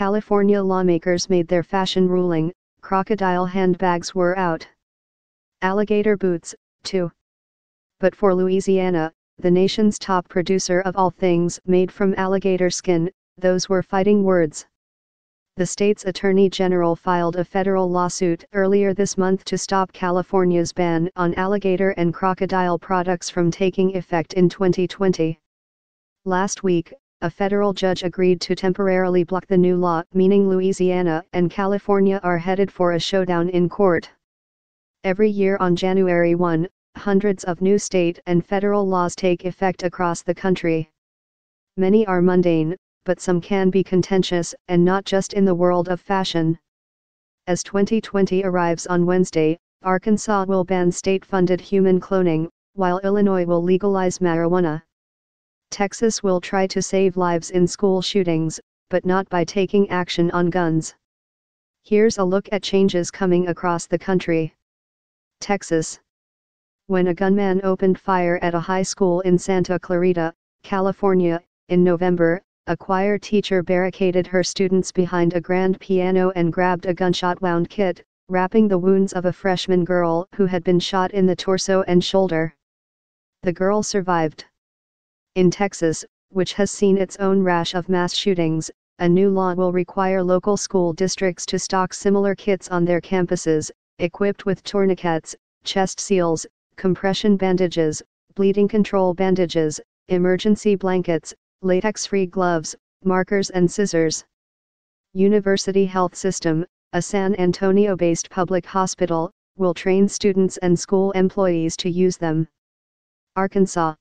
California lawmakers made their fashion ruling, crocodile handbags were out. Alligator boots, too. But for Louisiana, the nation's top producer of all things made from alligator skin, those were fighting words. The state's attorney general filed a federal lawsuit earlier this month to stop California's ban on alligator and crocodile products from taking effect in 2020. Last week, a federal judge agreed to temporarily block the new law, meaning Louisiana and California are headed for a showdown in court. Every year on January 1, hundreds of new state and federal laws take effect across the country. Many are mundane, but some can be contentious, and not just in the world of fashion. As 2020 arrives on Wednesday, Arkansas will ban state-funded human cloning, while Illinois will legalize marijuana. Texas will try to save lives in school shootings, but not by taking action on guns. Here's a look at changes coming across the country. Texas. When a gunman opened fire at a high school in Santa Clarita, California, in November, a choir teacher barricaded her students behind a grand piano and grabbed a gunshot wound kit, wrapping the wounds of a freshman girl who had been shot in the torso and shoulder. The girl survived. In Texas, which has seen its own rash of mass shootings, a new law will require local school districts to stock similar kits on their campuses, equipped with tourniquets, chest seals, compression bandages, bleeding control bandages, emergency blankets, latex-free gloves, markers and scissors. University Health System, a San Antonio-based public hospital, will train students and school employees to use them. Arkansas.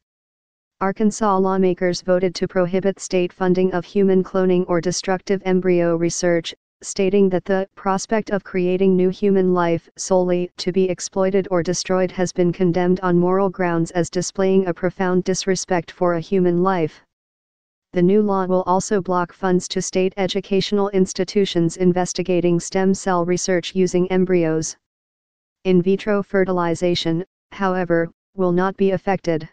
Arkansas lawmakers voted to prohibit state funding of human cloning or destructive embryo research, stating that the prospect of creating new human life solely to be exploited or destroyed has been condemned on moral grounds as displaying a profound disrespect for a human life. The new law will also block funds to state educational institutions investigating stem cell research using embryos. In vitro fertilization, however, will not be affected.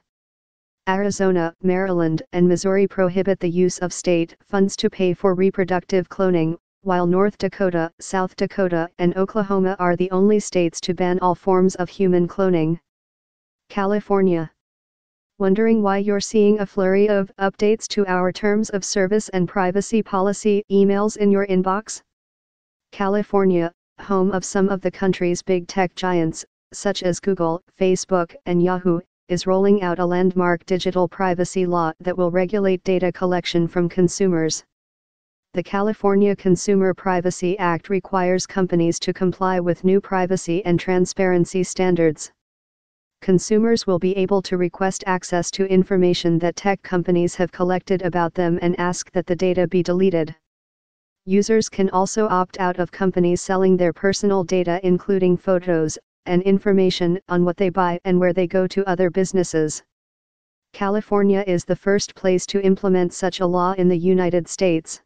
Arizona, Maryland, and Missouri prohibit the use of state funds to pay for reproductive cloning, while North Dakota, South Dakota, and Oklahoma are the only states to ban all forms of human cloning. California. Wondering why you're seeing a flurry of updates to our terms of service and privacy policy emails in your inbox? California, home of some of the country's big tech giants, such as Google, Facebook, and Yahoo, is rolling out a landmark digital privacy law that will regulate data collection from consumers. The California Consumer Privacy Act requires companies to comply with new privacy and transparency standards. Consumers will be able to request access to information that tech companies have collected about them and ask that the data be deleted. Users can also opt out of companies selling their personal data, including photos, and information on what they buy and where they go to other businesses. California is the first place to implement such a law in the United States.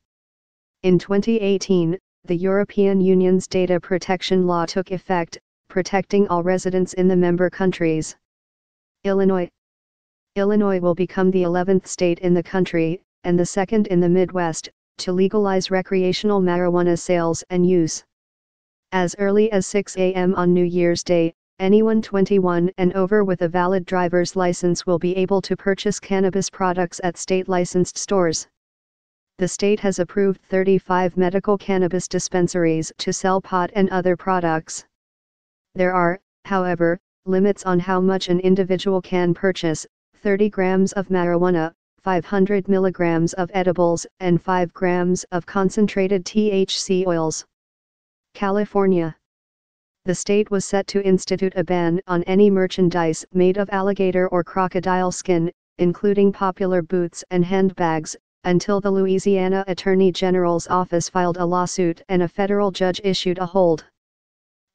In 2018, the European Union's data protection law took effect, protecting all residents in the member countries. Illinois. Illinois will become the 11th state in the country, and the second in the Midwest, to legalize recreational marijuana sales and use. As early as 6 a.m. on New Year's Day, anyone 21 and over with a valid driver's license will be able to purchase cannabis products at state-licensed stores. The state has approved 35 medical cannabis dispensaries to sell pot and other products. There are, however, limits on how much an individual can purchase: 30 grams of marijuana, 500 milligrams of edibles, and 5 grams of concentrated THC oils. California. The state was set to institute a ban on any merchandise made of alligator or crocodile skin, including popular boots and handbags, until the Louisiana Attorney General's office filed a lawsuit and a federal judge issued a hold.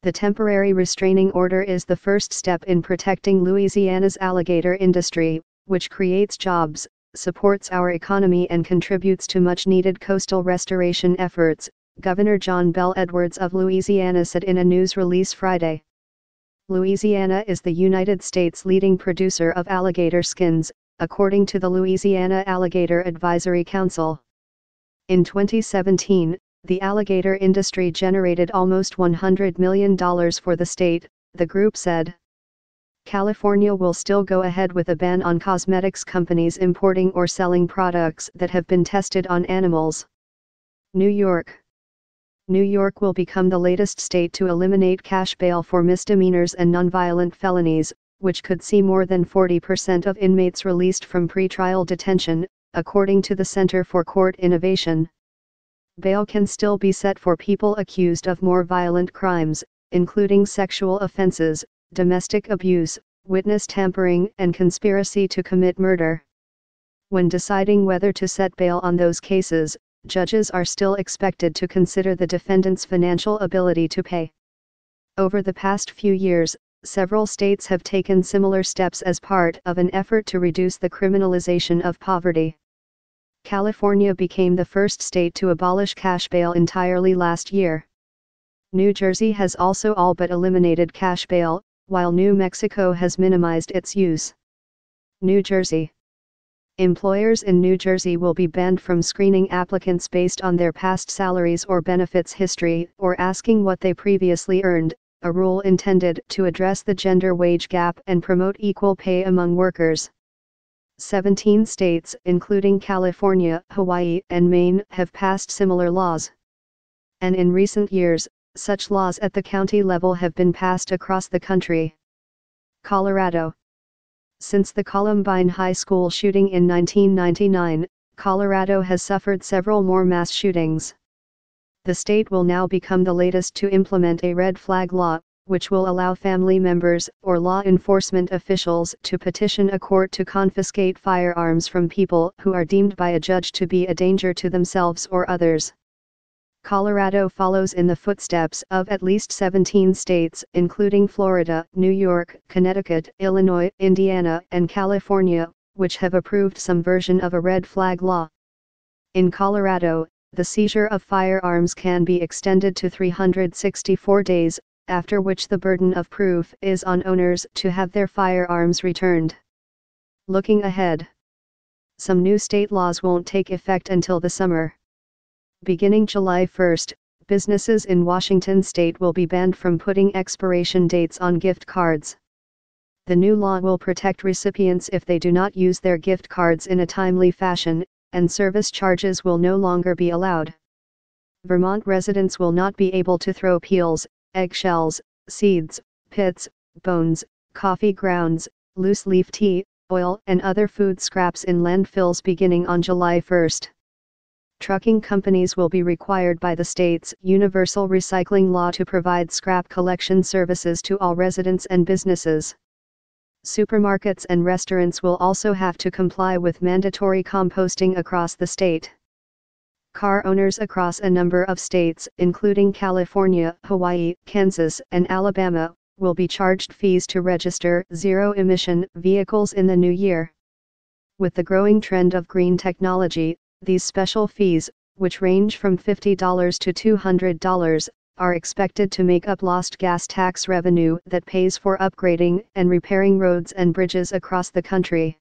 The temporary restraining order is the first step in protecting Louisiana's alligator industry, which creates jobs, supports our economy and contributes to much-needed coastal restoration efforts, Governor John Bel Edwards of Louisiana said in a news release Friday. Louisiana is the United States' leading producer of alligator skins, according to the Louisiana Alligator Advisory Council. In 2017, the alligator industry generated almost $100 million for the state, the group said. California will still go ahead with a ban on cosmetics companies importing or selling products that have been tested on animals. New York. New York will become the latest state to eliminate cash bail for misdemeanors and nonviolent felonies, which could see more than 40% of inmates released from pretrial detention, according to the Center for Court Innovation. Bail can still be set for people accused of more violent crimes, including sexual offenses, domestic abuse, witness tampering, and conspiracy to commit murder. When deciding whether to set bail on those cases, judges are still expected to consider the defendant's financial ability to pay. Over the past few years, several states have taken similar steps as part of an effort to reduce the criminalization of poverty. California became the first state to abolish cash bail entirely last year. New Jersey has also all but eliminated cash bail, while New Mexico has minimized its use. New Jersey. Employers in New Jersey will be banned from screening applicants based on their past salaries or benefits history, or asking what they previously earned, a rule intended to address the gender wage gap and promote equal pay among workers. 17 states, including California, Hawaii, and Maine, have passed similar laws. And in recent years, such laws at the county level have been passed across the country. Colorado. Since the Columbine High School shooting in 1999, Colorado has suffered several more mass shootings. The state will now become the latest to implement a red flag law, which will allow family members or law enforcement officials to petition a court to confiscate firearms from people who are deemed by a judge to be a danger to themselves or others. Colorado follows in the footsteps of at least 17 states, including Florida, New York, Connecticut, Illinois, Indiana, and California, which have approved some version of a red flag law. In Colorado, the seizure of firearms can be extended to 364 days, after which the burden of proof is on owners to have their firearms returned. Looking ahead. Some new state laws won't take effect until the summer. Beginning July 1, businesses in Washington state will be banned from putting expiration dates on gift cards. The new law will protect recipients if they do not use their gift cards in a timely fashion, and service charges will no longer be allowed. Vermont residents will not be able to throw peels, eggshells, seeds, pits, bones, coffee grounds, loose leaf tea, oil, and other food scraps in landfills beginning on July 1. Trucking companies will be required by the state's universal recycling law to provide scrap collection services to all residents and businesses. Supermarkets and restaurants will also have to comply with mandatory composting across the state. Car owners across a number of states, including California, Hawaii, Kansas, and Alabama, will be charged fees to register zero-emission vehicles in the new year. With the growing trend of green technology, these special fees, which range from $50 to $200, are expected to make up lost gas tax revenue that pays for upgrading and repairing roads and bridges across the country.